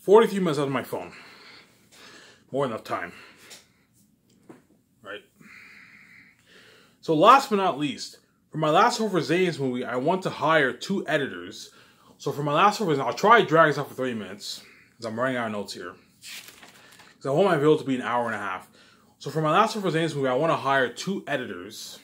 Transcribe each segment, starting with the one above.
43 minutes out of my phone. More than enough time. Right? So last but not least, for my last Over Zane's movie, I want to hire 2 editors. So for my last Over Zane's, I'll try to drag this out for 30 minutes. Because I'm running out of notes here. Because I want my video to be an hour and a half. So for my last Over Zane's movie, I want to hire 2 editors.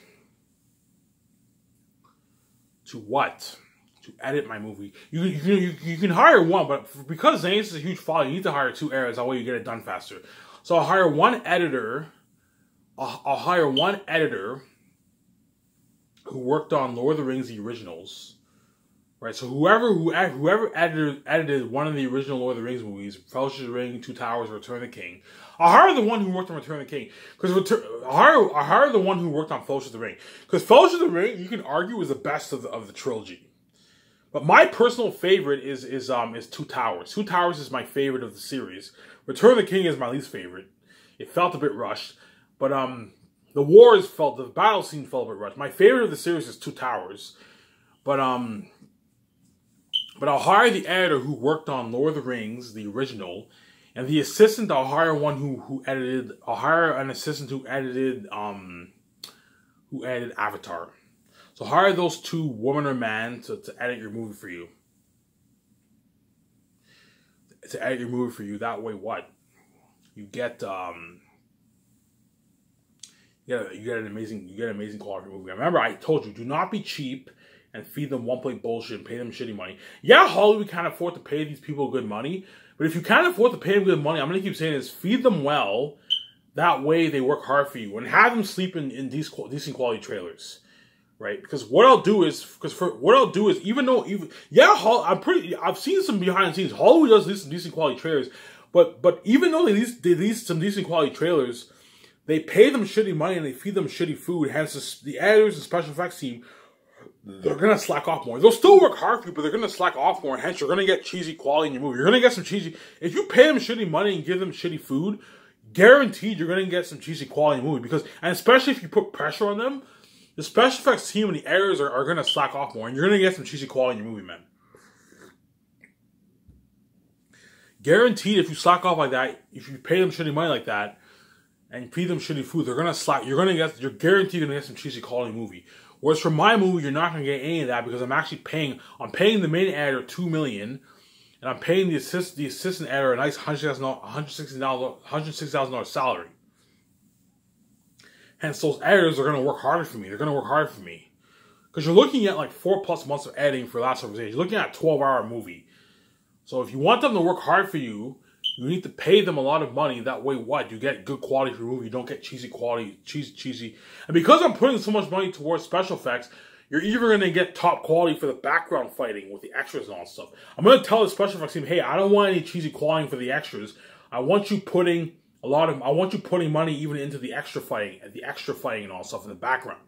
To what? To edit my movie. You can hire one, but because Zane's is a huge file, you need to hire 2 editors. That way you get it done faster. So I'll hire one editor. I'll hire one editor who worked on Lord of the Rings, the originals. Right, so whoever edited one of the original Lord of the Rings movies, Fellowship of the Ring, Two Towers, Return of the King, I'll hire the one who worked on Return of the King. Because I'll hire the one who worked on Fellowship of the Ring. Because Fellowship of the Ring, you can argue, is the best of the trilogy. But my personal favorite is Two Towers. Two Towers is my favorite of the series. Return of the King is my least favorite. It felt a bit rushed, but the battle scene felt a bit rushed. My favorite of the series is Two Towers, but I'll hire the editor who worked on Lord of the Rings, the original, and the assistant. I'll hire one who edited. I'll hire an assistant who edited Avatar. So hire those 2, woman or man, to edit your movie for you. To edit your movie for you. That way, what? You get you get an amazing quality movie. Remember, I told you, do not be cheap and feed them one-plate bullshit and pay them shitty money. Yeah, Hollywood can't afford to pay these people good money, but if you can't afford to pay them good money, I'm going to keep saying this, feed them well, that way they work hard for you, and have them sleep in decent quality trailers, right? Because what I'll do is, I've seen some behind the scenes, Hollywood does release some decent quality trailers, but even though they release some decent quality trailers, they pay them shitty money and they feed them shitty food, hence the editors and special effects team, they're going to slack off more. They'll still work hard for you, but they're going to slack off more. And hence, you're going to get cheesy quality in your movie. You're going to get some cheesy... If you pay them shitty money and give them shitty food, guaranteed you're going to get some cheesy quality in your movie. And especially if you put pressure on them, the special effects team and the editors are going to slack off more. And you're going to get some cheesy quality in your movie, man. Guaranteed, if you slack off like that, if you pay them shitty money like that, and feed them shitty food, they're going to slack. You're guaranteed going to get some cheesy quality movie. Whereas for my movie, you're not going to get any of that because I'm actually paying the main editor $2 million, and I'm paying the assistant editor a nice $160,000 salary. Hence, those editors are going to work harder for me. They're going to work harder for me. Because you're looking at like 4+ months of editing for Last Over Zane's. You're looking at a 12-hour movie. So if you want them to work hard for you, you need to pay them a lot of money. That way, what? You get good quality for your movie. You don't get cheesy quality, cheesy. And because I'm putting so much money towards special effects, you're either going to get top quality for the background fighting with the extras and all that stuff. I'm going to tell the special effects team, hey, I don't want any cheesy quality for the extras. I want you putting money even into the extra fighting and all that stuff in the background.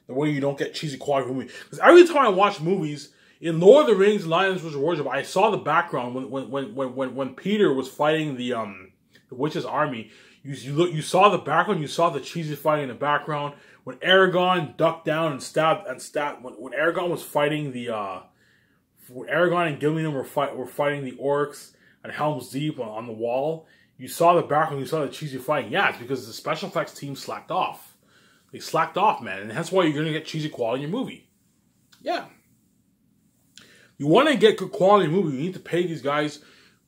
The way you don't get cheesy quality for movie. Because every time I watch movies, in Lord of the Rings and Lions vs. Wardrobe, I saw the background when Peter was fighting the witch's army. You saw the background. You saw the cheesy fighting in the background. When Aragorn ducked down and stabbed. When Aragorn was fighting when Aragorn and Gilliam were fighting the orcs at Helm's Deep on the wall. You saw the background. You saw the cheesy fighting. Yeah, it's because the special effects team slacked off. They slacked off, man, and that's why you're gonna get cheesy quality in your movie. Yeah. You want to get good quality movie, you need to pay these guys.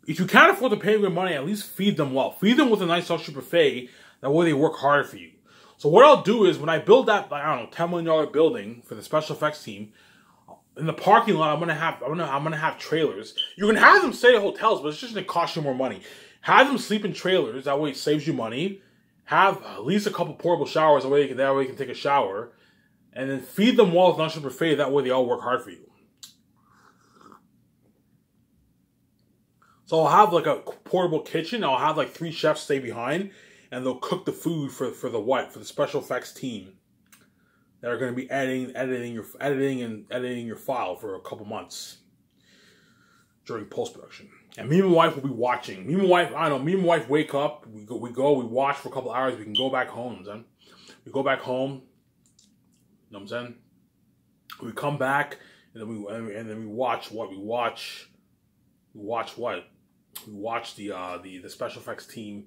If you can't afford to pay them good money, at least feed them well. Feed them with a nice social buffet. That way they work harder for you. So what I'll do is, when I build that, I don't know, $10 million building for the special effects team, in the parking lot, I'm gonna have trailers. You can have them stay at hotels, but it's just gonna cost you more money. Have them sleep in trailers. That way it saves you money. Have at least a couple portable showers. That way you can take a shower, and then feed them well with a nice social buffet. That way they all work hard for you. So I'll have like a portable kitchen. I'll have like 3 chefs stay behind, and they'll cook the food for the special effects team that are going to be editing your file for a couple months during post production. And me and my wife will be watching. Me and my wife wake up. We watch for a couple hours. We can go back home. Then we go back home. You know what I'm saying? We come back and then we watch what we watch. We watch what? we watch the special effects team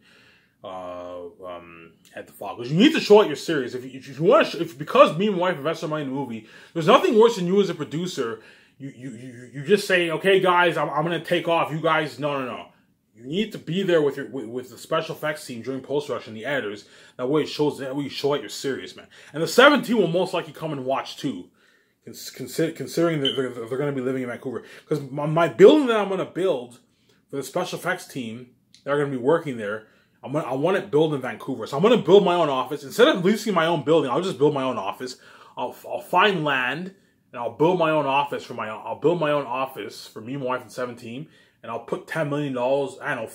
at the fall, because you need to show it you're serious. If you want to, because me and my wife invested money in the movie, there's nothing worse than you as a producer. You just say, okay, guys, I'm gonna take off. You guys, no. You need to be there with the special effects team during post production, the editors. That way, that way you show that you're serious, man. And the 17 will most likely come and watch too, considering that they're going to be living in Vancouver. Because my building that I'm going to build for the special effects team, they're going to be working there. I want it built in Vancouver, so I'm going to build my own office instead of leasing my own building. I'll just build my own office. I'll find land and I'll build my own office I'll build my own office for me, my wife, and 17. And I'll put $10 million, I don't know,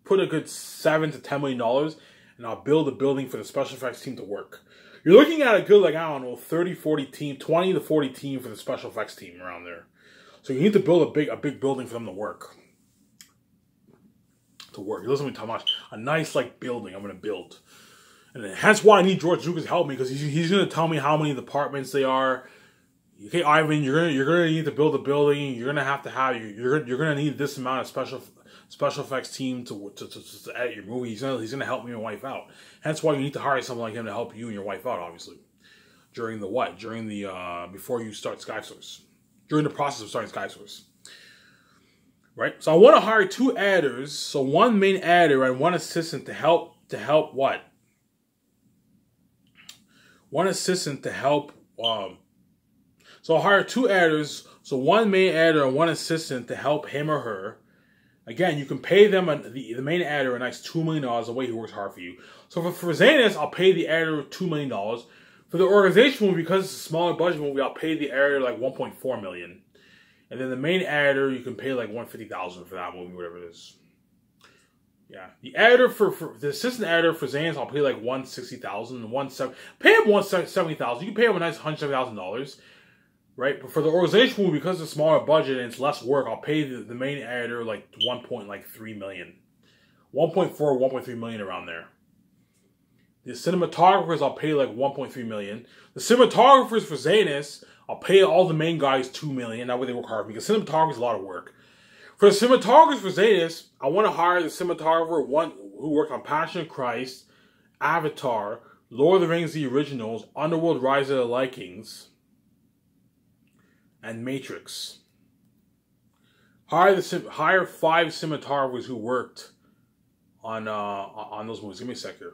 put a good $7 to $10 million, and I'll build a building for the special effects team to work. You're looking at a good, like, I don't know, 30, 40 team, 20 to 40 team for the special effects team around there. So you need to build a big building for them to work. Listen to me talk much. A nice, like, building I'm going to build. And hence why I need George Lucas to help me, because he's going to tell me how many departments they are. Okay, Ivan, you're gonna need to build a building. You're gonna need this amount of special effects team to edit your movie. He's gonna help me and my wife out. Hence why you need to hire someone like him to help you and your wife out, obviously. During the before you start SkySource. During the process of starting SkySource. Right? So I want to hire 2 editors, so 1 main editor and 1 assistant to help what? 1 assistant to help so I'll hire 2 editors, so 1 main editor and 1 assistant to help him or her. Again, you can pay them the main editor a nice $2 million the way he works hard for you. So for Miscellaneous, I'll pay the editor $2 million. For the organization movie, because it's a smaller budget movie, I'll pay the editor like $1.4 million. And then the main editor, you can pay like $150,000 for that movie, whatever it is. Yeah, the editor for the assistant editor for Miscellaneous, I'll pay like $160,000, pay him $170,000. You can pay him a nice $170,000. Right, but for the organization movie, because it's a smaller budget and it's less work, I'll pay the main editor like $1.3 million, 1.4, 1.3 million around there. The cinematographers, I'll pay like $1.3 million. The cinematographers for Miscellaneous, I'll pay all the main guys $2 million. That way they work hard for me, because cinematography is a lot of work. For the cinematographers for Miscellaneous, I want to hire the cinematographer who worked on Passion of Christ, Avatar, Lord of the Rings: The Originals, Underworld: Rise of the Vikings, and Matrix. Hire 5 cinematographers who worked on those movies. Give me a sec here.